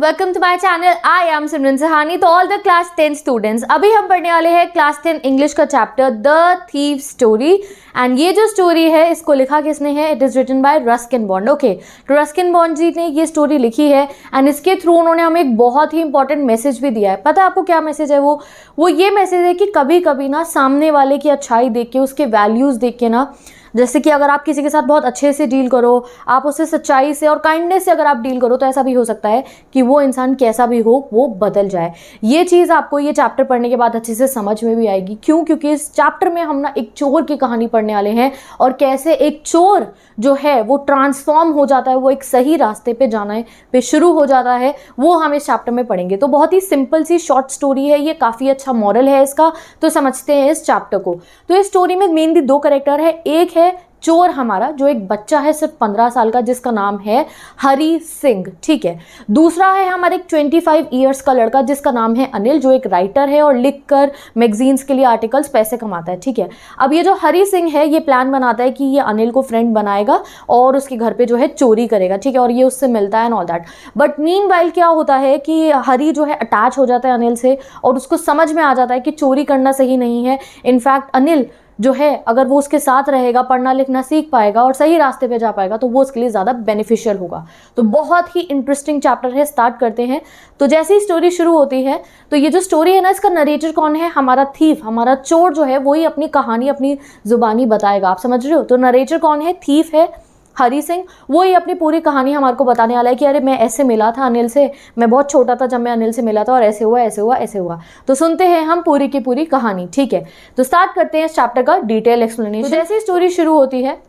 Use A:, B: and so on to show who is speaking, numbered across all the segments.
A: Welcome to my channel. I am Simran Sahni. तो all the class 10 students, अभी हम पढ़ने वाले हैं क्लास 10 इंग्लिश का chapter the thief story. And ये जो स्टोरी है इसको लिखा किसने है? It is written by Ruskin Bond. Okay, तो रस्किन बॉन्ड जी ने ये स्टोरी लिखी है एंड इसके थ्रू उन्होंने हमें एक बहुत ही इंपॉर्टेंट मैसेज भी दिया है। पता है आपको क्या मैसेज है? वो ये मैसेज है कि कभी कभी ना सामने वाले की अच्छाई देख के, उसके वैल्यूज़ देख के ना, जैसे कि अगर आप किसी के साथ बहुत अच्छे से डील करो, आप उससे सच्चाई से और काइंडनेस से अगर आप डील करो, तो ऐसा भी हो सकता है कि वो इंसान कैसा भी हो वो बदल जाए। ये चीज़ आपको ये चैप्टर पढ़ने के बाद अच्छे से समझ में भी आएगी। क्यों? क्योंकि इस चैप्टर में हम ना एक चोर की कहानी पढ़ने वाले हैं और कैसे एक चोर जो है वो ट्रांसफॉर्म हो जाता है, वो एक सही रास्ते पे जाने पे शुरू हो जाता है, वो हम इस चैप्टर में पढ़ेंगे। तो बहुत ही सिंपल सी शॉर्ट स्टोरी है ये, काफ़ी अच्छा मॉरल है इसका, तो समझते हैं इस चैप्टर को। तो इस स्टोरी में मेनली दो कैरेक्टर है। एक है चोर हमारा, जो एक बच्चा है सिर्फ 15 साल का, जिसका नाम है हरी सिंह, ठीक है। दूसरा है हमारे 25 ईयर्स का लड़का जिसका नाम है अनिल, जो एक राइटर है और लिखकर मैगजीन्स के लिए आर्टिकल्स पैसे कमाता है, ठीक है। अब ये जो हरी सिंह है ये प्लान बनाता है कि ये अनिल को फ्रेंड बनाएगा और उसके घर पे जो है चोरी करेगा, ठीक है, और ये उससे मिलता है and all that. But meanwhile क्या होता है कि हरी जो है अटैच हो जाता है अनिल से और उसको समझ में आ जाता है कि चोरी करना सही नहीं है। इनफैक्ट अनिल जो है अगर वो उसके साथ रहेगा, पढ़ना लिखना सीख पाएगा और सही रास्ते पे जा पाएगा, तो वो उसके लिए ज़्यादा बेनिफिशियल होगा। तो बहुत ही इंटरेस्टिंग चैप्टर है। स्टार्ट करते हैं। तो जैसे ही स्टोरी शुरू होती है, तो ये जो स्टोरी है ना, इसका नरेटर कौन है? हमारा थीफ, हमारा चोर जो है वही अपनी कहानी अपनी जुबानी बताएगा। आप समझ रहे हो? तो नरेटर कौन है? थीफ है हरी सिंह। वो ही अपनी पूरी कहानी हमारे को बताने वाला है कि अरे मैं ऐसे मिला था अनिल से, मैं बहुत छोटा था जब मैं अनिल से मिला था और ऐसे हुआ ऐसे हुआ ऐसे हुआ। तो सुनते हैं हम पूरी की पूरी कहानी, ठीक है। तो स्टार्ट करते हैं इस चैप्टर का डिटेल एक्सप्लेनेशन। तो जैसे स्टोरी शुरू होती है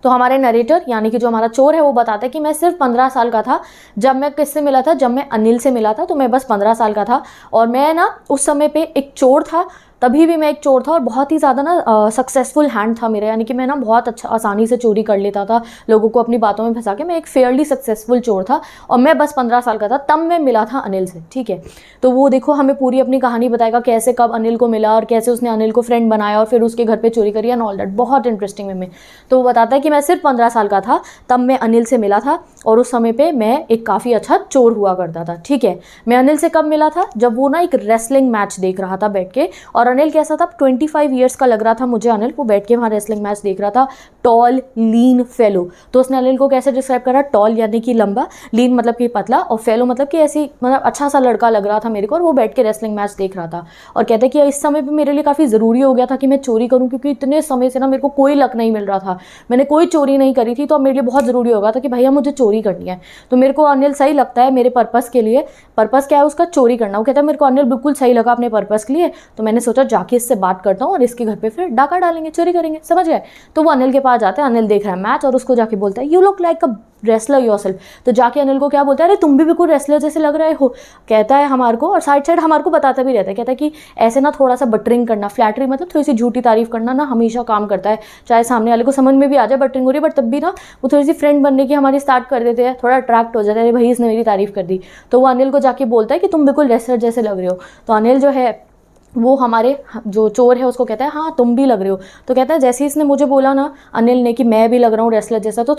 A: तो हमारे नरेटर यानी कि जो हमारा चोर है वो बताता है कि मैं सिर्फ 15 साल का था जब मैं किससे मिला था? जब मैं अनिल से मिला था, तो मैं बस 15 साल का था और मैं ना उस समय पे एक चोर था, तभी भी मैं एक चोर था और बहुत ही ज़्यादा ना सक्सेसफुल हैंड था मेरा, यानी कि मैं ना बहुत अच्छा आसानी से चोरी कर लेता था, लोगों को अपनी बातों में फंसा के। मैं एक फेयरली सक्सेसफुल चोर था और मैं बस 15 साल का था तब मैं मिला था अनिल से, ठीक है। तो वो देखो हमें पूरी अपनी कहानी बताएगा कैसे कब अनिल को मिला और कैसे उसने अनिल को फ्रेंड बनाया और फिर उसके घर पर चोरी करी एंड ऑल दैट। बहुत इंटरेस्टिंग में। तो वो बताता है कि मैं सिर्फ 15 साल का था तब मैं अनिल से मिला था और उस समय पर मैं एक काफ़ी अच्छा चोर हुआ करता था, ठीक है। मैं अनिल से कब मिला था? जब वो ना एक रेसलिंग मैच देख रहा था बैठ के। और अनिल कैसा था? 25 ईयर्स का लग रहा था मुझे अनिल। वो बैठ के वहाँ रेसलिंग मैच देख रहा था। टॉल लीन फेलो। तो उसने अनिल को कैसे डिस्क्राइब करा? टॉल यानी कि लंबा, लीन मतलब कि पतला, और फेलो मतलब कि ऐसी मतलब अच्छा सा लड़का लग रहा था मेरे को। और वो बैठ के रेसलिंग मैच देख रहा था और कहते हैं कि इस समय पर मेरे लिए काफ़ी ज़रूरी हो गया था कि मैं चोरी करूँ, क्योंकि इतने समय से ना मेरे को कोई लक नहीं मिल रहा था, मैंने कोई चोरी नहीं करी थी। तो अब मेरे लिए बहुत ज़रूरी होगा था कि भैया मुझे चोरी करनी है। तो मेरे को अनिल सही लगता है मेरे पर्पज़ के लिए। पर्पज़ क्या है उसका? चोरी करना। वो कहता है मेरे को अनिल बिल्कुल सही लगा अपने पर्पज़ के लिए, तो मैंने सोचा जाके इससे बात करता हूँ और इसके घर पे फिर डाका डालेंगे, चोरी करेंगे, समझ गए। तो वो अनिल के पास जाता है, अनिल देख रहा है मैच और उसको जाके बोलता है you look like a wrestler yourself. तो जाके अनिल को क्या बोलता है? अरे तुम भी बिल्कुल रेसलर जैसे लग रहे हो, कहता है हमारे को। और साइड साइड हमारे को बताता भी रहता है, कहता है कि ऐसे ना थोड़ा सा बटरिंग करना, फ्लैटरी मतलब थोड़ी सी झूठी तारीफ करना ना हमेशा काम करता है, चाहे सामने वाले को समझ में भी आ जाए बटरिंग हो रही है, बट तब भी ना वो थोड़ी सी फ्रेंड बनने की हमारी स्टार्ट कर देते हैं, थोड़ा अट्रैक्ट हो जाता है, भाई इसने मेरी तारीफ कर दी। तो वो अनिल को जाके बोलता है कि तुम बिल्कुल रेसलर जैसे लग रहे हो। तो अनिल जो है वो हमारे जो चोर है उसको कहता है हाँ तुम भी लग रहे हो। तो कहता है जैसे ही इसने मुझे बोला ना अनिल ने कि मैं भी लग रहा हूँ रेसलर जैसा, तो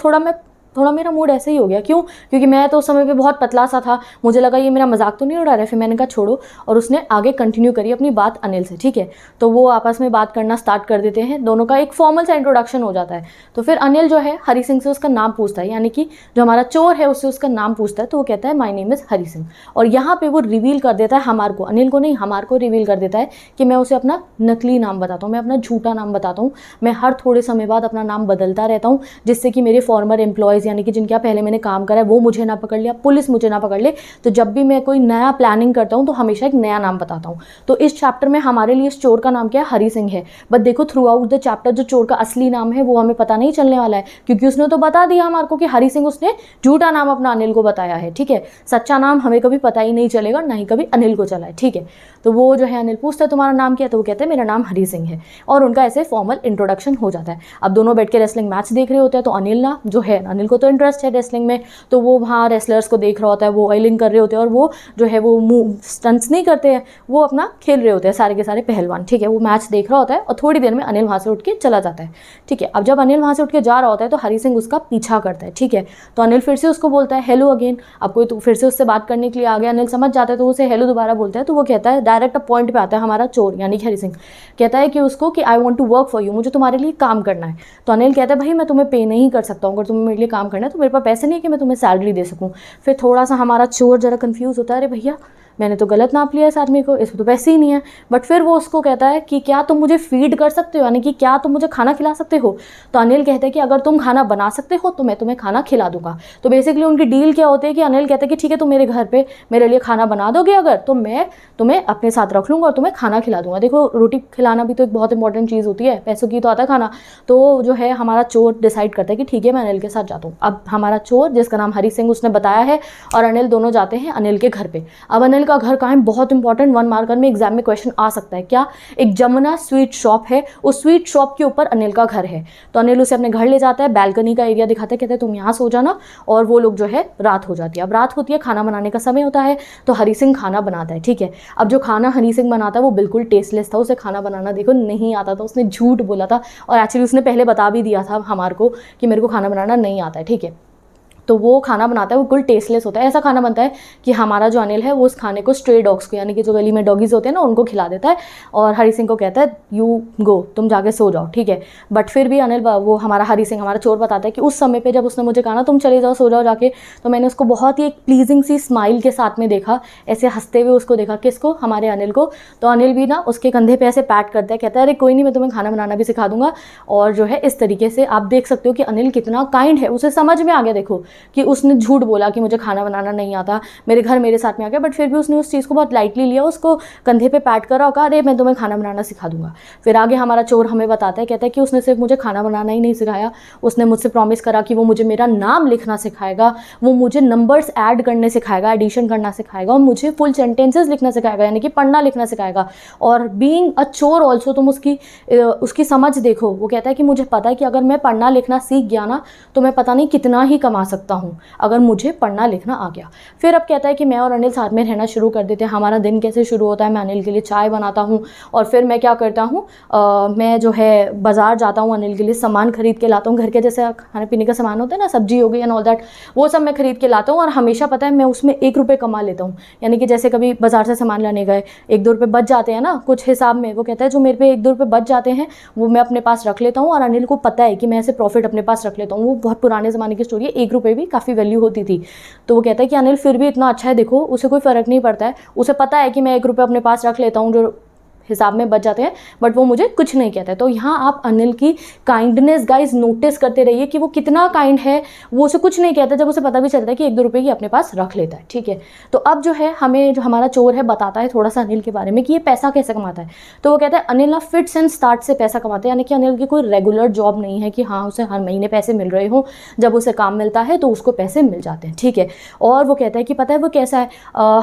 A: थोड़ा मेरा मूड ऐसे ही हो गया। क्यों? क्योंकि मैं तो उस समय पे बहुत पतला सा था, मुझे लगा ये मेरा मजाक तो नहीं उड़ा रहा है। फिर मैंने कहा छोड़ो, और उसने आगे कंटिन्यू करी अपनी बात अनिल से, ठीक है। तो वो आपस में बात करना स्टार्ट कर देते हैं, दोनों का एक फॉर्मल सा इंट्रोडक्शन हो जाता है। तो फिर अनिल जो है हरी सिंह से उसका नाम पूछता है, यानी कि जो हमारा चोर है उससे उसका नाम पूछता है। तो वो कहता है my name is Hari Singh. और यहाँ पर वो रिवील कर देता है हमारे को, अनिल को नहीं हमारे को रिवील कर देता है कि मैं उसे अपना नकली नाम बताता हूँ, मैं अपना झूठा नाम बताता हूँ। मैं हर थोड़े समय बाद अपना नाम बदलता रहता हूँ, जिससे कि मेरे फॉर्मर एम्प्लॉयज़ यानी कि जिनके पहले मैंने काम करा है वो मुझे ना पकड़ लिया, पुलिस मुझे ना पकड़ ले। तो जब भी मैं कोई नया प्लानिंग करता हूँ तो हमेशा एक नया नाम बताता हूँ। तो इस चैप्टर में हमारे लिए इस चोर का नाम क्या है? हरी सिंह है। बट देखो थ्रू आउट द चैप्टर जो चोर का असली नाम है वो हमें पता नहीं चलने वाला है, क्योंकि उसने तो बता दिया हमारे को कि हरी सिंह, उसने झूठा नाम अपना अनिल को बताया है, ठीक है। सच्चा नाम हमें कभी पता ही नहीं चलेगा, ना ही कभी अनिल को चला है, ठीक है। तो वो जो है अनिल पूछता है तुम्हारा नाम क्या है? तो वो कहते हैं मेरा नाम हरी सिंह है, और उनका ऐसे फॉर्मल इंट्रोडक्शन हो जाता है। अब दोनों बैठ के रेसलिंग मैच देख रहे होते हैं। तो अनिल ना जो है अनिल को तो इंटरेस्ट है रेसलिंग में, तो वो वहाँ रेसलर्स को देख रहा होता है, वो ऑयलिंग कर रहे होते हैं और वो जो है वो मूव स्टंट्स नहीं करते हैं, वो अपना खेल रहे होते हैं सारे के सारे पहलवान, ठीक है। वो मैच देख रहा होता है और थोड़ी देर में अनिल वहाँ से उठ के चला जाता है, ठीक है। अब जब अनिल वहाँ से उठ के जा रहा होता है तो हरी सिंह उसका पीछा करता है, ठीक है। तो अनिल फिर से उसको बोलता है हेलो अगेन। अब कोई तो फिर से उससे बात करने के लिए आ गया, अनिल समझ जाता है तो उसे हेलो दोबारा बोलता है। तो वो कहता है, डायरेक्ट पॉइंट पे आता है हमारा चोर यानी कि हरी सिंह, कहता है कि उसको कि I want to work for you, मुझे तुम्हारे लिए काम करना है। तो अनिल कहता है भाई मैं तुम्हें पे नहीं कर सकता हूँ, अगर तुम्हें मेरे लिए काम करना है तो मेरे पास पैसे नहीं है कि मैं तुम्हें सैलरी दे सकूँ। फिर थोड़ा सा हमारा चोर जरा कन्फ्यूज़ होता है, अरे भैया मैंने तो गलत नाप लिया इस आदमी को, इसमें तो पैसे ही नहीं है। बट फिर वो उसको कहता है कि क्या तुम मुझे फीड कर सकते हो, यानी कि क्या तुम मुझे खाना खिला सकते हो। तो अनिल कहते हैं कि अगर तुम खाना बना सकते हो तो मैं तुम्हें खाना खिला दूंगा। तो बेसिकली उनकी डील क्या होती है कि अनिल कहते हैं कि ठीक है तुम मेरे घर पे मेरे लिए खाना बना दोगे अगर, तो मैं तुम्हें अपने साथ रख लूँगा और तुम्हें खाना खिला दूंगा। देखो रोटी खिलाना भी तो एक बहुत इंपॉर्टेंट चीज़ होती है, पैसों की तो आता है खाना। तो जो है हमारा चोर डिसाइड करता है कि ठीक है मैं अनिल के साथ जाता हूँ। अब हमारा चोर जिसका नाम हरी सिंह उसने बताया है और अनिल दोनों जाते हैं अनिल के घर पे। अब अनिल का घर कहाँ है, बहुत इंपॉर्टेंट 1 मार्कर में एग्जाम में क्वेश्चन आ सकता है। क्या, एक जमुना स्वीट शॉप है, उस स्वीट शॉप के ऊपर अनिल का घर है। तो अनिल उसे अपने घर ले जाता है, बैल्कनी का एरिया दिखाता है, कहते हैं तुम यहाँ सो जाना, और वो लोग जो है रात हो जाती है। अब रात होती है, खाना बनाने का समय होता है, तो हरी सिंह खाना बनाता है, ठीक है। अब जो खाना हरी सिंह बनाता है वो बिल्कुल टेस्टलेस था, उसे खाना बनाना देखो नहीं आता था, उसने झूठ बोला था और एक्चुअली उसने पहले बता भी दिया था हमारे को कि मेरे को खाना बनाना नहीं आता है, ठीक है। तो वो खाना बनाता है वो बिल्कुल टेस्टलेस होता है। ऐसा खाना बनता है कि हमारा जो अनिल है वो उस खाने को स्ट्रे डॉग्स को, यानी कि जो गली में डॉगीज होते हैं ना, उनको खिला देता है और हरी सिंह को कहता है यू गो, तुम जाके सो जाओ, ठीक है। बट फिर भी अनिल, वो हमारा हरी सिंह हमारा चोर बताता है कि उस समय पे जब उसने मुझे कहा ना तुम चले जाओ सो जाओ जाके, तो मैंने उसको बहुत ही एक प्लीजिंग सी स्माइल के साथ में देखा, ऐसे हंसते हुए उसको देखा। किसको? हमारे अनिल को। तो अनिल भी ना उसके कंधे पे ऐसे पैट करता है, कहता है अरे कोई नहीं, मैं तुम्हें खाना बनाना भी सिखा दूंगा। और जो है इस तरीके से आप देख सकते हो कि अनिल कितना काइंड है, उसे समझ में आ गया देखो कि उसने झूठ बोला कि मुझे खाना बनाना नहीं आता, मेरे घर मेरे साथ में आ गया, बट फिर भी उसने उस चीज़ को बहुत लाइटली लिया, उसको कंधे पे पैट करा और कहा अरे मैं तुम्हें खाना बनाना सिखा दूंगा। फिर आगे हमारा चोर हमें बताता है, कहता है कि उसने सिर्फ मुझे खाना बनाना ही नहीं सिखाया, उसने मुझसे प्रॉमिस करा कि वो मुझे मेरा नाम लिखना सिखाएगा, वो मुझे नंबर्स ऐड करने सिखाएगा, एडिशन करना सिखाएगा और मुझे फुल सेंटेंसेस लिखना सिखाएगा, यानी कि पढ़ना लिखना सिखाएगा। और बीइंग अ चोर ऑल्सो तुम उसकी समझ देखो, वो कहता है कि मुझे पता है कि अगर मैं पढ़ना लिखना सीख गया ना तो मैं पता नहीं कितना ही कमा सकता हूँ अगर मुझे पढ़ना लिखना आ गया। फिर अब कहता है कि मैं और अनिल साथ में रहना शुरू कर देते हैं। हमारा दिन कैसे शुरू होता है, मैं अनिल के लिए चाय बनाता हूँ और फिर मैं क्या करता हूँ, मैं जो है बाज़ार जाता हूँ, अनिल के लिए सामान खरीद के लाता हूँ, घर के जैसे खाने पीने का सामान होता है ना, सब्जी हो गई एंड ऑल दैट, वो सब मैं खरीद के लाता हूँ। और हमेशा पता है मैं उसमें 1 रुपये कमा लेता हूँ, यानी कि जैसे कभी बाज़ार से सामान लाने गए 1-2 रुपये बच जाते हैं ना कुछ हिसाब में, वो कहता है जो मेरे पे 1-2 रुपये बच जाते हैं वो मैं अपने पास रख लेता हूँ। और अनिल को पता है कि मैं ऐसे प्रॉफिट अपने पास रख लेता हूँ। वो बहुत पुराने ज़माने की स्टोरी है, 1 रुपये भी काफ़ी वैल्यू होती थी। तो वो कहता है कि अनिल फिर भी इतना अच्छा है, देखो उसे कोई फ़र्क नहीं पड़ता है, उसे पता है कि मैं 1 रुपये अपने पास रख लेता हूँ जो हिसाब में बच जाते हैं, बट वो मुझे कुछ नहीं कहता है। तो यहाँ आप अनिल की काइंडनेस गाइज नोटिस करते रहिए कि वो कितना काइंड है, वो उसे कुछ नहीं कहता जब उसे पता भी चलता है कि 1-2 रुपये की अपने पास रख लेता है, ठीक है। तो अब जो है हमें जो हमारा चोर है बताता है थोड़ा सा अनिल के बारे में कि ये पैसा कैसे कमाता है। तो वो कहता है अनिल ना फिट्स एंड स्टार्ट से पैसा कमाते हैं, यानी कि अनिल की कोई रेगुलर जॉब नहीं है कि हाँ उसे हर महीने पैसे मिल रहे हों, जब उसे काम मिलता है तो उसको पैसे मिल जाते हैं, ठीक है। और वो कहता है कि पता है वो कैसा है,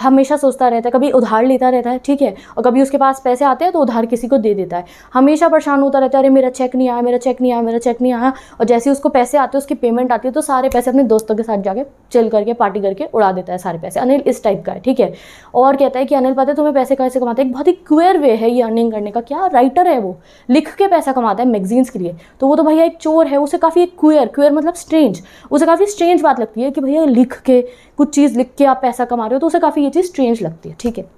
A: हमेशा सोचता रहता है, कभी उधार लेता रहता है, ठीक है, और कभी उसके पास पैसे आते हैं तो उधार किसी को दे देता है, हमेशा परेशान होता रहता है, अरे मेरा चेक नहीं आया, मेरा चेक नहीं आया, मेरा चेक नहीं आया। और जैसे उसको पैसे आते हैं, उसकी पेमेंट आती है, तो सारे पैसे अपने दोस्तों के साथ जाके चिल करके पार्टी करके उड़ा देता है सारे पैसे। अनिल इस टाइप का है, ठीक है। और कहता है कि अनिल पता है तुम्हें पैसे कैसे कमाते हैं, एक बहुत ही क्वियर वे है ये अर्निंग करने का। क्या, राइटर है वो, लिख के पैसा कमाता है मैगजीन्स के लिए। तो वो तो भैया एक चोर है, उसे काफ़ी एक क्वियर मतलब स्ट्रेंज, उसे काफ़ी स्ट्रेंज बात लगती है कि भैया लिख के कुछ चीज़ लिख के आप पैसा कमा रहे हो, तो उसे काफ़ी ये चीज़ स्ट्रेंज लगती है, ठीक है।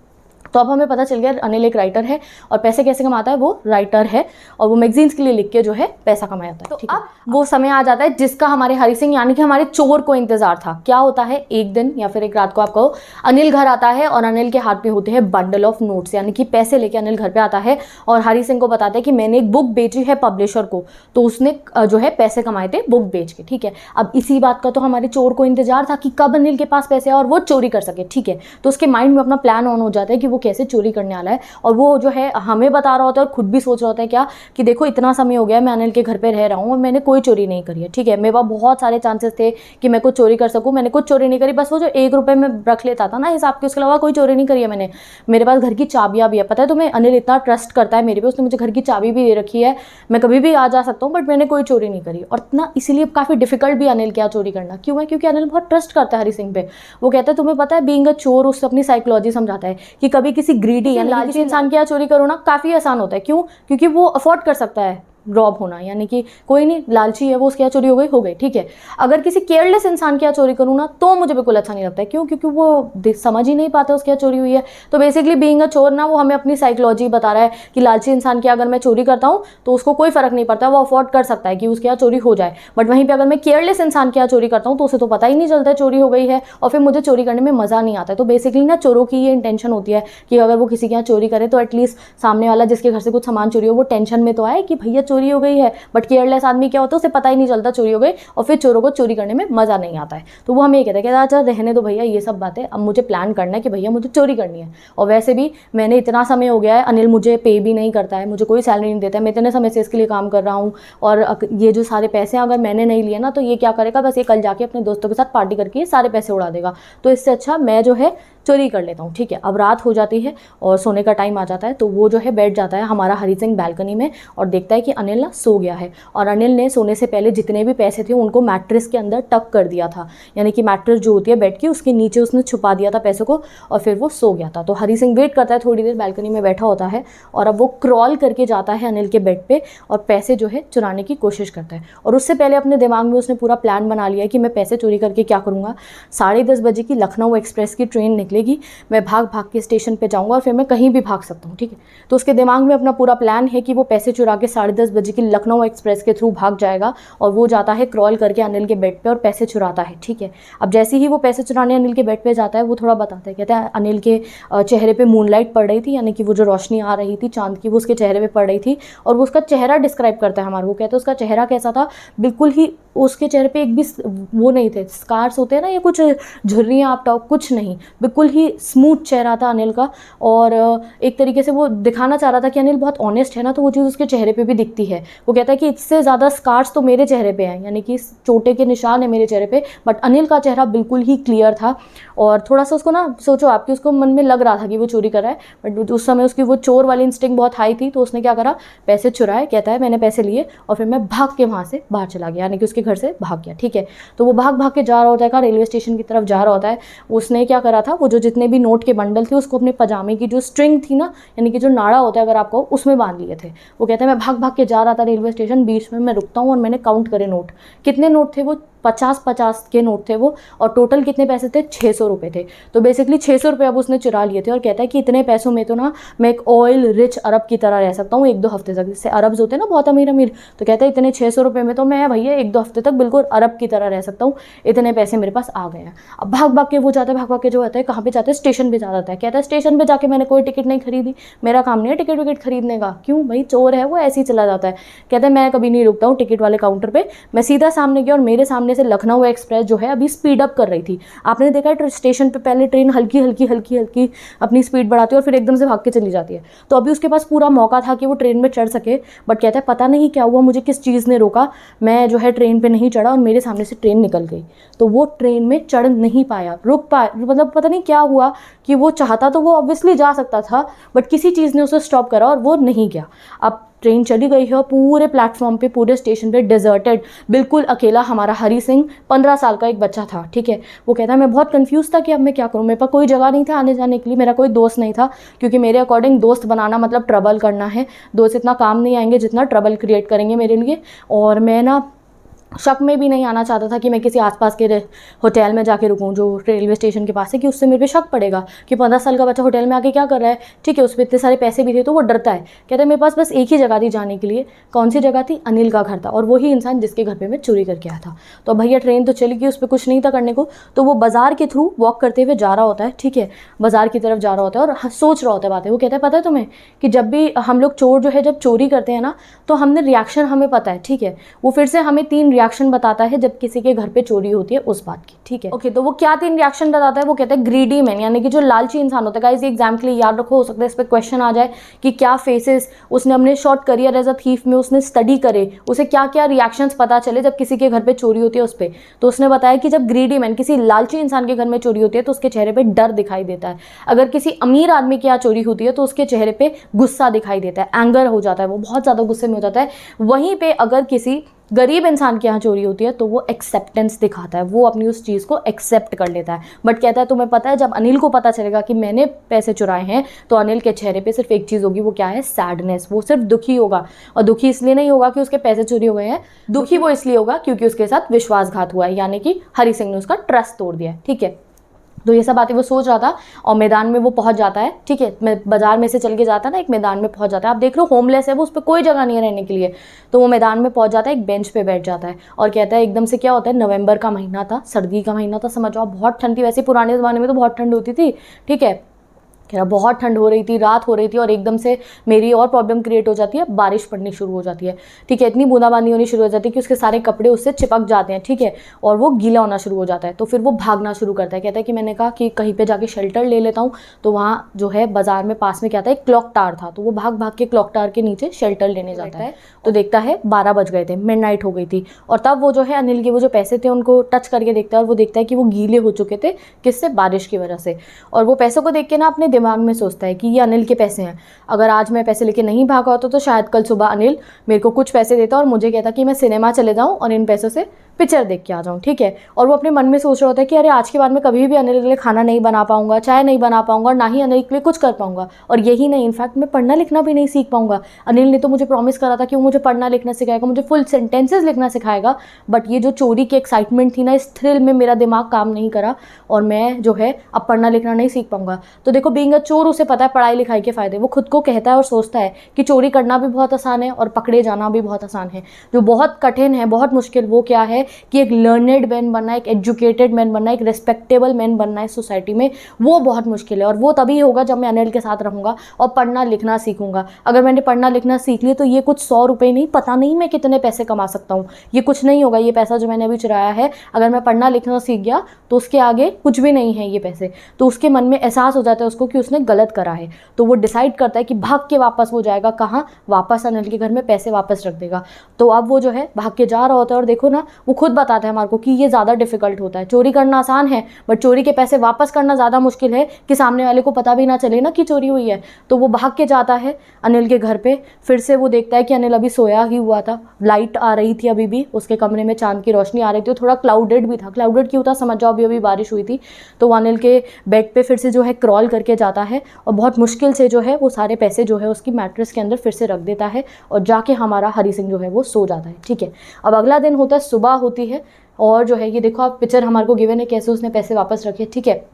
A: तो अब हमें पता चल गया अनिल एक राइटर है और पैसे कैसे कमाता है, वो राइटर है और वो मैगजीन्स के लिए लिख के जो है पैसा कमाता है। तो अब वो समय आ जाता है जिसका हमारे हरी सिंह यानी कि हमारे चोर को इंतजार था। क्या होता है, एक दिन या फिर एक रात को आप कहो, अनिल घर आता है और अनिल के हाथ में होते हैं बंडल ऑफ नोट्स, यानी कि पैसे लेके अनिल घर पे आता है और हरी सिंह को बताता है कि मैंने एक बुक बेची है पब्लिशर को, तो उसने जो है पैसे कमाए थे बुक बेच के, ठीक है। अब इसी बात का तो हमारे चोर को इंतजार था कि कब अनिल के पास पैसे आए और वो चोरी कर सके, ठीक है। तो उसके माइंड में अपना प्लान ऑन हो जाता है कि वो वो कैसे चोरी करने वाला है। और वो जो है हमें बता रहा होता है और खुद भी सोच रहा होता है क्या कि देखो इतना समय हो गया मैं अनिल के घर पे रह रहा हूँ और मैंने कोई चोरी नहीं करी है, ठीक है। मेरे पास बहुत सारे चांसेस थे कि मैं कुछ चोरी कर सकूँ, मैंने कुछ चोरी नहीं करी, बस वो जो 1 रुपये में रख लेता था ना हिसाब के, उसके अलावा कोई चोरी नहीं करी है मैंने। मेरे पास घर की चाबियाँ भी है, पता है तुम्हें, अनिल इतना ट्रस्ट करता है मेरे पे, उसने मुझे घर की चाबी भी दे रखी है, मैं कभी भी आ जा सकता हूँ, बट मैंने कोई चोरी नहीं करी। और इतना इसीलिए काफ़ी डिफिकल्ट भी अनिल क्या चोरी करना क्यों है, क्योंकि अनिल बहुत ट्रस्ट करता है हरी सिंह पे। वो कहता है तुम्हें पता है बीइंग अ चोर, उससे अपनी साइकोलॉजी समझाता है कि कभी किसी ग्रीडी यानी लालची इंसान के यहाँ चोरी करो ना काफ़ी आसान होता है। क्यों? क्योंकि वो अफोर्ड कर सकता है रॉब होना, यानी कि कोई नहीं लालची है वो, उसके यहाँ चोरी हो गई, ठीक है। अगर किसी केयरलेस इंसान के यहाँ चोरी करूँ ना तो मुझे बिल्कुल अच्छा नहीं लगता है। क्यों? क्योंकि वो समझ ही नहीं पाता उसके यहाँ चोरी हुई है। तो बेसिकली बीइंग अ चोर ना वो हमें अपनी साइकोलॉजी बता रहा है कि लालची इंसान के अगर मैं चोरी करता हूँ तो उसको कोई फर्क नहीं पड़ता, वो अफोर्ड कर सकता है कि उसके यहाँ चोरी हो जाए। बट वहीं पर अगर मैं केयरलेस इंसान के यहाँ चोरी करता हूँ तो उसे तो पता ही नहीं चलता चोरी हो गई है और फिर मुझे चोरी करने में मज़ा नहीं आता है। तो बेसिकली ना चोरों की ये इंटेंशन होती है कि अगर वो किसी के यहाँ चोरी करे तो एटलीस्ट सामने वाला जिसके घर से कुछ सामान चोरी हो वो टेंशन में तो आए कि भैया चोरी हो गई है। बट केयरलेस आदमी क्या होता है, उसे पता ही नहीं चलता चोरी हो गई और फिर चोरों को चोरी करने में मज़ा नहीं आता है। तो वो हमें ये कहता है कि अच्छा रहने दो भैया ये सब बातें, अब मुझे प्लान करना है कि भैया मुझे चोरी करनी है। और वैसे भी मैंने इतना समय हो गया है, अनिल मुझे पे भी नहीं करता है, मुझे कोई सैलरी नहीं देता है, मैं इतने समय से इसके लिए काम कर रहा हूँ और ये जो सारे पैसे अगर मैंने नहीं लिए ना तो ये क्या करेगा, बस ये कल जाके अपने दोस्तों के साथ पार्टी करके सारे पैसे उड़ा देगा। तो इससे अच्छा मैं जो है चोरी कर लेता हूँ, ठीक है। अब रात हो जाती है और सोने का टाइम आ जाता है, तो वो जो है बैठ जाता है हमारा हरी सिंह बैल्कनी में और देखता है कि अनिल ना सो गया है। और अनिल ने सोने से पहले जितने भी पैसे थे उनको मैट्रेस के अंदर टक कर दिया था, यानी कि मैट्रेस जो होती है बेड की उसके नीचे उसने छुपा दिया था पैसों को और फिर वो सो गया था। तो हरी सिंह वेट करता है, थोड़ी देर बैल्कनी में बैठा होता है और अब वो क्रॉल करके जाता है अनिल के बेड पे और पैसे जो है चुराने की कोशिश करता है। और उससे पहले अपने दिमाग में उसने पूरा प्लान बना लिया है कि मैं पैसे चोरी करके क्या करूँगा। 10:30 बजे की लखनऊ एक्सप्रेस की ट्रेन निकलेगी, मैं भाग के स्टेशन पे जाऊंगा और फिर मैं कहीं भी भाग सकता हूँ, ठीक है। तो उसके दिमाग में अपना पूरा प्लान है कि वो पैसे चुरा के 10:30 बजे की लखनऊ एक्सप्रेस के थ्रू भाग जाएगा और वो जाता है क्रॉल करके अनिल के बेड पे और पैसे चुराता है, ठीक है। अब जैसे ही वो पैसे चुराने अनिल के बेड पे जाता है वो थोड़ा बताता है, कहता है अनिल के चेहरे पे मूनलाइट पड़ रही थी, यानी कि वो जो रोशनी आ रही थी चांद की वो उसके चेहरे पे पड़ रही थी और वो उसका चेहरा डिस्क्राइब करता है हमारा। वो कहता है उसका चेहरा कैसा था, बिल्कुल ही उसके चेहरे पे एक भी वो नहीं थे, स्कार्स होते हैं ना, ये कुछ झुर्रियाँ आप टॉप कुछ नहीं, बिल्कुल ही स्मूथ चेहरा था अनिल का। और एक तरीके से वो दिखाना चाह रहा था कि अनिल बहुत ऑनेस्ट है ना, तो वो चीज़ उसके चेहरे पे भी दिखती है। वो कहता है कि इससे ज़्यादा स्कार्स तो मेरे चेहरे पे हैं, यानी कि चोटे के निशान है मेरे चेहरे पे, बट अनिल का चेहरा बिल्कुल ही क्लियर था। और थोड़ा सा उसको ना सोचो आपकी उसको मन में लग रहा था कि वो चोरी कर रहा है, बट उस समय उसकी वो चोर वाली इंस्टिंक्ट बहुत हाई थी। तो उसने क्या करा, पैसे चुराए, कहता है मैंने पैसे लिए और फिर मैं भाग के वहाँ से बाहर चला गया, यानी कि उसके घर से भाग गया, ठीक है। तो वो भाग के जा रहा होता है, रेलवे स्टेशन की तरफ जा रहा होता है। उसने क्या करा था, वो जो जितने भी नोट के बंडल थे उसको अपने पजामे की जो स्ट्रिंग थी ना, यानी कि जो नाड़ा होता है अगर आपको, उसमें बांध लिए थे। वो कहता है मैं भाग के जा रहा था रेलवे स्टेशन, बीच में मैं रुकता हूँ और मैंने काउंट करे नोट, कितने नोट थे वो, 50-50 के नोट थे वो, और टोटल कितने पैसे थे, 600 रुपये थे। तो बेसिकली 600 रुपये अब उसने चुरा लिए थे और कहता है कि इतने पैसों में तो ना मैं एक ऑयल रिच अरब की तरह रह सकता हूँ 1-2 हफ्ते तक। जैसे अरब्स होते हैं ना बहुत अमीर अमीर, तो कहता है इतने 600 रुपये में तो मैं भैया 1-2 हफ्ते तक बिल्कुल अरब की तरह रह सकता हूँ, इतने पैसे मेरे पास आ गए हैं। अब भाग के वो जाता है, भाग के जो होता है कहाँ पे जाता है, स्टेशन पे जाता है। कहता है स्टेशन पे जाके मैंने कोई टिकट नहीं खरीदी, मेरा काम नहीं है टिकट विकट खरीदने का। क्यों भाई, चोर है वो, ऐसे ही चला जाता है। कहता है मैं कभी नहीं रुकता हूँ टिकट वाले काउंटर पे, मैं सीधा सामने गया और मेरे सामने से लखनऊ एक्सप्रेस जो है अभी स्पीड अप कर रही थी। आपने देखा है स्टेशन पे पहले ट्रेन हल्की हल्की अपनी स्पीड बढ़ाती है और फिर एकदम से भाग के चली जाती है। तो अभी उसके पास पूरा मौका था कि वो ट्रेन में चढ़ सके, बट कहता है पता नहीं क्या हुआ, मुझे किस चीज़ ने रोका, मैं जो है ट्रेन पे नहीं चढ़ा और मेरे सामने से ट्रेन निकल गई। तो वो ट्रेन में चढ़ नहीं पाया, रुक पाया, मतलब पता नहीं क्या हुआ कि वो चाहता तो वो ऑब्वियसली जा सकता था, बट किसी चीज़ ने उसे स्टॉप करा और वो नहीं गया। अब ट्रेन चली गई है और पूरे प्लेटफॉर्म पे, पूरे स्टेशन पे डिजर्टेड, बिल्कुल अकेला हमारा हरी सिंह, 15 साल का एक बच्चा था, ठीक है। वो कहता है मैं बहुत कंफ्यूज था कि अब मैं क्या करूँ, मेरे पास कोई जगह नहीं था आने जाने के लिए, मेरा कोई दोस्त नहीं था, क्योंकि मेरे अकॉर्डिंग दोस्त बनाना मतलब ट्रबल करना है, दोस्त इतना काम नहीं आएंगे जितना ट्रबल क्रिएट करेंगे मेरे लिए। और मैं ना शक में भी नहीं आना चाहता था कि मैं किसी आसपास के होटल में जाके रुकूं जो रेलवे स्टेशन के पास है, कि उससे मेरे पे शक पड़ेगा कि 15 साल का बच्चा होटल में आके क्या कर रहा है, ठीक है। उस पर इतने सारे पैसे भी थे, तो वो डरता है। कहता है मेरे पास बस एक ही जगह थी जाने के लिए, कौन सी जगह थी, अनिल का घर था, और वही इंसान जिसके घर पे मैं चोरी करके आया था। तो भैया ट्रेन तो चली गई, उस पर कुछ नहीं था करने को, तो वो बाजार के थ्रू वॉक करते हुए जा रहा होता है, ठीक है, बाजार की तरफ जा रहा होता है और सोच रहा होता है बातें। वो कहता है पता है तुम्हें कि जब भी हम लोग चोर जो है जब चोरी करते हैं ना, तो हमने रिएक्शन हमें पता है, ठीक है, वो फिर से हमें 3 रिएक्शन बताता है जब किसी के घर पे चोरी होती है उस बात की, ठीक है। ओके, तो वो क्या 3 रिएक्शन बताता है? वो कहता है ग्रीडी मैन, यानी कि जो लालची इंसान होता है। गाइस ये एग्जाम के लिए याद रखो, हो सकता है इस पर क्वेश्चन आ जाए कि क्या फेसेस उसने अपने short career as a thief में उसने स्टडी करे, उसे क्या क्या रिएक्शंस पता चले जब किसी के घर पे चोरी होती है उस पर। तो उसने बताया कि जब ग्रीडी मैन, किसी लालची इंसान के घर में चोरी होती है तो उसके चेहरे पे डर दिखाई देता है। अगर किसी अमीर आदमी के यहाँ चोरी होती है तो उसके चेहरे पे गुस्सा दिखाई देता है, एंगर हो जाता है, वो बहुत ज़्यादा गुस्से में हो जाता है। वहीं पे अगर किसी गरीब इंसान के यहाँ चोरी होती है तो वो एक्सेप्टेंस दिखाता है, वो अपनी उस चीज़ को एक्सेप्ट कर लेता है। बट कहता है तुम्हें पता है जब अनिल को पता चलेगा कि मैंने पैसे चुराए हैं तो अनिल के चेहरे पे सिर्फ एक चीज़ होगी, वो क्या है? सैडनेस। वो सिर्फ दुखी होगा, और दुखी इसलिए नहीं होगा कि उसके पैसे चोरी हो गए हैं, दुखी वो इसलिए होगा क्योंकि उसके साथ विश्वासघात हुआ है, यानी कि हरी सिंह ने उसका ट्रस्ट तोड़ दिया है, ठीक है। तो ये सब बातें वो सोच रहा था और मैदान में वो पहुंच जाता है, ठीक है। मैं बाजार में से चल के जाता है ना, एक मैदान में पहुंच जाता है। आप देख लो होमलेस है वो, उस पर कोई जगह नहीं है रहने के लिए। तो वो मैदान में पहुंच जाता है, एक बेंच पे बैठ जाता है और कहता है, एकदम से क्या होता है, नवंबर का महीना था, सर्दी का महीना था, समझ आओ, बहुत ठंड थी। वैसे पुराने ज़माने में तो बहुत ठंड होती थी, ठीक है। कह रहा बहुत ठंड हो रही थी, रात हो रही थी, और एकदम से मेरी और प्रॉब्लम क्रिएट हो जाती है, बारिश पड़नी शुरू हो जाती है, ठीक है। इतनी बूंदाबांदी होनी शुरू हो जाती है कि उसके सारे कपड़े उससे चिपक जाते हैं, ठीक है, और वो गीला होना शुरू हो जाता है। तो फिर वो भागना शुरू करता है। कहता है कि मैंने कहा कि कहीं पे जाके शेल्टर ले लेता हूँ। तो वहाँ जो है बाजार में पास में क्या था, एक क्लॉक टावर था। तो वो भाग भाग के क्लॉक टावर के नीचे शेल्टर लेने जाता है। तो देखता है 12 बज गए थे, मिडनाइट हो गई थी। और तब वो जो है अनिल के वो जो पैसे थे उनको टच करके देखता है, और वो देखता है कि वो गीले हो चुके थे, किससे? बारिश की वजह से। और वो पैसों को देख के ना अपने दिमाग में सोचता है कि ये अनिल के पैसे हैं, अगर आज मैं पैसे लेके नहीं भागा होता तो शायद कल सुबह अनिल मेरे को कुछ पैसे देता और मुझे कहता कि मैं सिनेमा चले जाऊं और इन पैसों से पिक्चर देख के आ जाऊँ, ठीक है। और वो अपने मन में सोच रहा होता है कि अरे आज के बाद मैं कभी भी अनिल के लिए खाना नहीं बना पाऊंगा, चाय नहीं बना पाऊंगा, और ना ही अनिल के लिए कुछ कर पाऊंगा। और यही नहीं, इनफैक्ट मैं पढ़ना लिखना भी नहीं सीख पाऊंगा। अनिल ने तो मुझे प्रॉमिस करा था कि वो मुझे पढ़ना लिखना सिखाएगा, मुझे फुल सेंटेंसेस लिखना सिखाएगा। बट ये जो चोरी की एक्साइटमेंट थी ना, इस थ्रिल में मेरा दिमाग काम नहीं करा और मैं जो है अब पढ़ना लिखना नहीं सीख पाऊंगा। तो देखो, बीइंग अ चोर, उसे पता है पढ़ाई लिखाई के फ़ायदे। वो खुद को कहता है और सोचता है कि चोरी करना भी बहुत आसान है और पकड़े जाना भी बहुत आसान है। जो बहुत कठिन है, बहुत मुश्किल, वो क्या है कि एक लर्नेड मैन बनना, एक एजुकेटेड मैन बनना, एक रिस्पेक्टेबल मैन बनना है सोसाइटी में, वो बहुत मुश्किल है। और वो तभी होगा जब मैं अनिल के साथ रहूँगा और पढ़ना लिखना सीखूंगा। अगर मैंने पढ़ना लिखना सीख लिया तो ये कुछ 100 रुपये नहीं, पता नहीं मैं कितने पैसे कमा सकता हूँ। ये कुछ नहीं होगा, ये पैसा जो मैंने अभी चुराया है, अगर मैं पढ़ना लिखना सीख गया तो उसके आगे कुछ भी नहीं है ये पैसे। तो उसके मन में एहसास हो जाता है उसको कि उसने गलत करा है। तो वो डिसाइड करता है कि भाग के वापस वो जाएगा, कहाँ? वापस अनिल के घर में पैसे वापस रख देगा। तो अब वो जो है भाग के जा रहा होता है, और देखो ना, वो खुद बताता है हमारे को कि ये ज़्यादा डिफिकल्ट होता है। चोरी करना आसान है, बट चोरी के पैसे वापस करना ज़्यादा मुश्किल है कि सामने वाले को पता भी ना चले ना कि चोरी हुई है। तो वो भाग के जाता है अनिल के घर पे। फिर से वो देखता है कि अनिल अभी सोया ही हुआ था, लाइट आ रही थी अभी भी उसके कमरे में, चांद की रोशनी आ रही थी। थोड़ा क्लाउडेड भी था। क्लाउडेड क्यों था? समझ जाओ, अभी अभी बारिश हुई थी। तो वो अनिल के बेड पे फिर से जो है क्रॉल करके जाता है और बहुत मुश्किल से जो है वो सारे पैसे जो है उसकी मैट्रेस के अंदर फिर से रख देता है, और जाके हमारा हरी सिंह जो है वो सो जाता है, ठीक है। अब अगला दिन होता है, सुबह होती है, और जो है ये देखो आप पिक्चर हमारे को गिवन है कैसे उसने पैसे वापस रखे, ठीक है।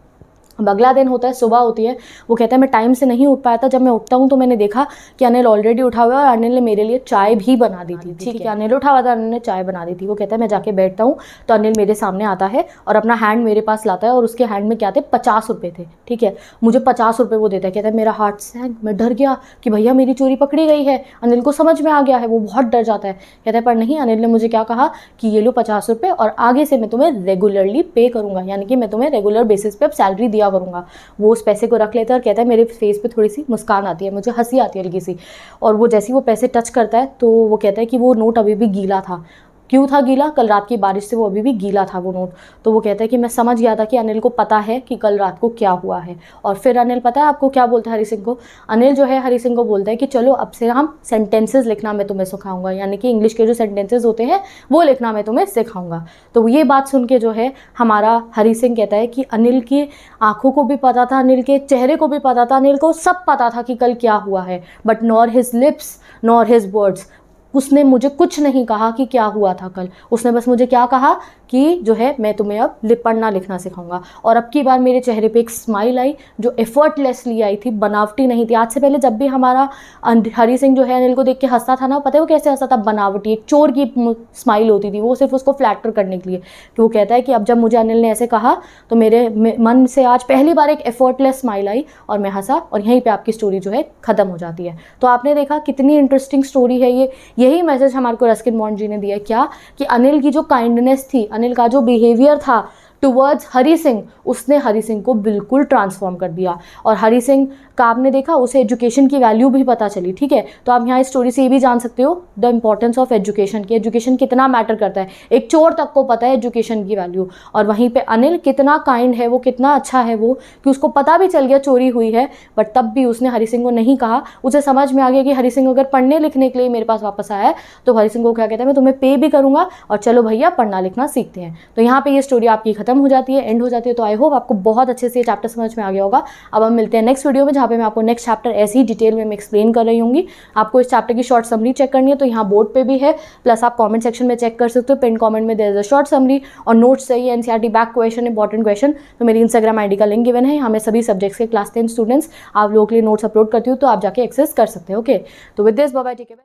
A: अब अगला दिन होता है, सुबह होती है। वो कहता है मैं टाइम से नहीं उठ पाया था, जब मैं उठता हूँ तो मैंने देखा कि अनिल ऑलरेडी उठा हुआ है और अनिल ने मेरे लिए चाय भी बना दी थी, ठीक है। अनिल उठा हुआ था, अनिल ने चाय बना दी थी। वो कहता है मैं जाके बैठता हूँ, तो अनिल मेरे सामने आता है और अपना हैंड मेरे पास लाता है, और उसके हैंड में क्या थे? 50 रुपये थे, ठीक है। मुझे 50 रुपये वो देता है। कहता है मेरा हार्ट सैंक, मैं डर गया कि भैया मेरी चोरी पकड़ी गई है। अनिल को समझ में आ गया है, वो बहुत डर जाता है। कहता है पर नहीं, अनिल ने मुझे क्या कहा कि ये लो 50 रुपये, और आगे से मैं तुम्हें रेगुलरली पे करूँगा, यानी कि मैं तुम्हें रेगुलर बेसिस पे अब सैलरी दिया करूँगा। वो उस पैसे को रख लेता है और कहता है मेरे फेस पे थोड़ी सी मुस्कान आती है, मुझे हंसी आती है हल्की सी। और वो जैसे ही वो पैसे टच करता है तो वो कहता है कि वो नोट अभी भी गीला था। क्यों था गीला? कल रात की बारिश से वो अभी भी गीला था वो नोट। तो वो कहता है कि मैं समझ गया था कि अनिल को पता है कि कल रात को क्या हुआ है। और फिर अनिल, पता है आपको क्या बोलता है हरी सिंह को? अनिल जो है हरी सिंह को बोलता है कि चलो अब से हम सेंटेंसेस लिखना मैं तुम्हें सिखाऊंगा, यानी कि इंग्लिश के जो सेंटेंसेस होते हैं वो लिखना मैं तुम्हें सिखाऊंगा। तो ये बात सुन के जो है हमारा हरी सिंह कहता है कि अनिल की आंखों को भी पता था, अनिल के चेहरे को भी पता था, अनिल को सब पता था कि कल क्या हुआ है, but nor his lips nor his words. उसने मुझे कुछ नहीं कहा कि क्या हुआ था कल। उसने बस मुझे क्या कहा कि जो है मैं तुम्हें अब पढ़ना लिखना सिखाऊंगा। और अब की बार मेरे चेहरे पे एक स्माइल आई जो एफर्टलेसली आई थी, बनावटी नहीं थी। आज से पहले जब भी हमारा हरी सिंह जो है अनिल को देख के हंसता था ना, पता है वो कैसे हंसता था? बनावटी, एक चोर की स्माइल होती थी, वो सिर्फ उसको फ्लैटर करने के लिए। कि वो कहता है कि अब जब मुझे अनिल ने ऐसे कहा तो मेरे मन से आज पहली बार एक एफर्टलेस स्माइल आई और मैं हंसा, और यहीं पे आपकी स्टोरी जो है ख़त्म हो जाती है। तो आपने देखा कितनी इंटरेस्टिंग स्टोरी है ये। यही मैसेज हमारे को रस्किन बॉन्ड जी ने दिया। क्या कि अनिल की जो काइंडनेस थी, अनिल का जो बिहेवियर था टुवर्ड्स हरी सिंह, उसने हरी सिंह को बिल्कुल ट्रांसफॉर्म कर दिया। और हरी सिंह का आपने देखा उसे एजुकेशन की वैल्यू भी पता चली। ठीक है, तो आप यहाँ इस स्टोरी से ये भी जान सकते हो द इम्पॉर्टेंस ऑफ एजुकेशन की, एजुकेशन कितना मैटर करता है। एक चोर तक को पता है एजुकेशन की वैल्यू, और वहीं पे अनिल कितना काइंड है, वो कितना अच्छा है वो, कि उसको पता भी चल गया चोरी हुई है, बट तब भी उसने हरी सिंह को नहीं कहा। उसे समझ में आ गया कि हरी सिंह अगर पढ़ने लिखने के लिए मेरे पास वापस आया है तो हरी सिंह को क्या कहता है, मैं तुम्हें पे भी करूँगा और चलो भैया पढ़ना लिखना सीखते हैं। तो यहाँ पर ये स्टोरी आपकी खत्म हो जाती है, एंड हो जाती है। तो आई होप आपको बहुत अच्छे से ये चैप्टर समझ में आ गया होगा। अब हम मिलते हैं नेक्स्ट वीडियो में, जहाँ पे मैं आपको नेक्स्ट चैप्टर ऐसे ही डिटेल में मैं एक्सप्लेन कर रही होंगी। आपको इस चैप्टर की शॉर्ट समरी चेक करनी है तो यहाँ बोर्ड पे भी है, प्लस आप कमेंट सेक्शन में चेक कर सकते हो। पिन कमेंट में there is a short summary और नोट्स चाहिए, NCERT back question, important question, तो मेरी इंस्टाग्राम आईडी का लिंक गिवन है। यहाँ मैं सभी सब्जेक्ट्स के क्लास 10 स्टूडेंट्स आप लोगों के लिए नोट्स अपलोड करती हूँ, तो आप जाके एक्सेस कर सकते हो। ओके, तो with this bye bye, take care.